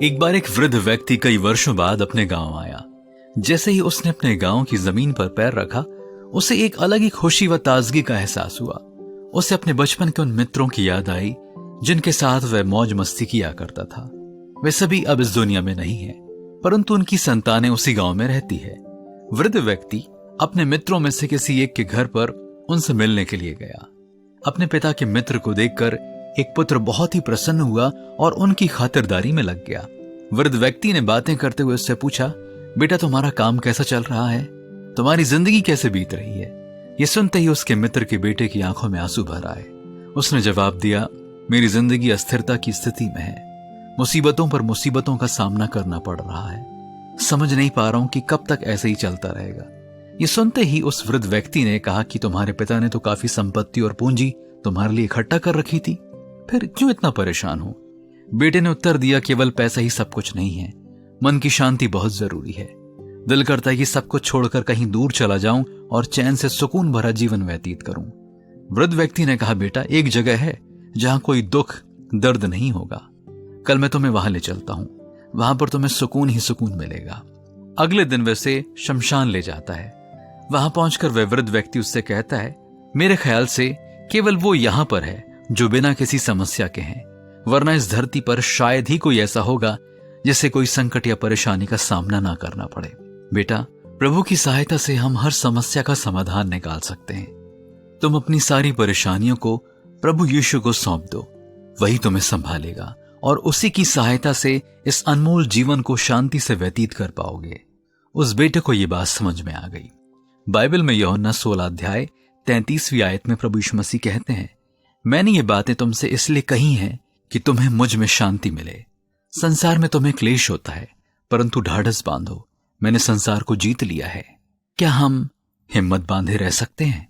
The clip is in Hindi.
एक बार एक वृद्ध व्यक्ति कई वर्षों बाद अपने गांव आया। जैसे ही उसने अपने गांव की जमीन पर पैर रखा, उसे एक अलग ही खुशी व ताजगी का एहसास हुआ। उसे अपने बचपन के उन मित्रों की याद आई जिनके साथ वह मौज मस्ती किया करता था। वे सभी अब इस दुनिया में नहीं है, परंतु उनकी संतानें उसी गांव में रहती है। वृद्ध व्यक्ति अपने मित्रों में से किसी एक के घर पर उनसे मिलने के लिए गया। अपने पिता के मित्र को देखकर एक पुत्र बहुत ही प्रसन्न हुआ और उनकी खातिरदारी में लग गया। वृद्ध व्यक्ति ने बातें करते हुए उससे पूछा, बेटा तुम्हारा काम कैसा चल रहा है? तुम्हारी जिंदगी कैसे बीत रही है? ये सुनते ही उसके मित्र के बेटे की आंखों में आंसू भर आए। उसने जवाब दिया, मेरी जिंदगी अस्थिरता की स्थिति में है। मुसीबतों पर मुसीबतों का सामना करना पड़ रहा है। समझ नहीं पा रहा हूं कि कब तक ऐसे ही चलता रहेगा। ये सुनते ही उस वृद्ध व्यक्ति ने कहा कि तुम्हारे पिता ने तो काफी संपत्ति और पूंजी तुम्हारे लिए इकट्ठा कर रखी थी, फिर क्यों इतना परेशान हो? बेटे ने उत्तर दिया, केवल पैसा ही सब कुछ नहीं है। मन की शांति बहुत जरूरी है। दिल करता है कि सब कुछ छोड़कर कहीं दूर चला जाऊं और चैन से सुकून भरा जीवन व्यतीत करूं। वृद्ध व्यक्ति ने कहा, बेटा एक जगह है जहां कोई दुख दर्द नहीं होगा। कल मैं तुम्हें वहां ले चलता हूं। वहां पर तुम्हें सुकून ही सुकून मिलेगा। अगले दिन वैसे शमशान ले जाता है। वहां पहुंचकर वह वृद्ध व्यक्ति उससे कहता है, मेरे ख्याल से केवल वो यहां पर है जो बिना किसी समस्या के हैं, वरना इस धरती पर शायद ही कोई ऐसा होगा जिसे कोई संकट या परेशानी का सामना ना करना पड़े। बेटा, प्रभु की सहायता से हम हर समस्या का समाधान निकाल सकते हैं। तुम अपनी सारी परेशानियों को प्रभु यीशु को सौंप दो, वही तुम्हें संभालेगा और उसी की सहायता से इस अनमोल जीवन को शांति से व्यतीत कर पाओगे। उस बेटे को यह बात समझ में आ गई। बाइबल में यूहन्ना 16 अध्याय 33वीं आयत में प्रभु यीशु मसीह कहते हैं, मैंने ये बातें तुमसे इसलिए कही हैं कि तुम्हें मुझ में शांति मिले। संसार में तुम्हें क्लेश होता है, परंतु ढाढ़स बांधो, मैंने संसार को जीत लिया है। क्या हम हिम्मत बांधे रह सकते हैं?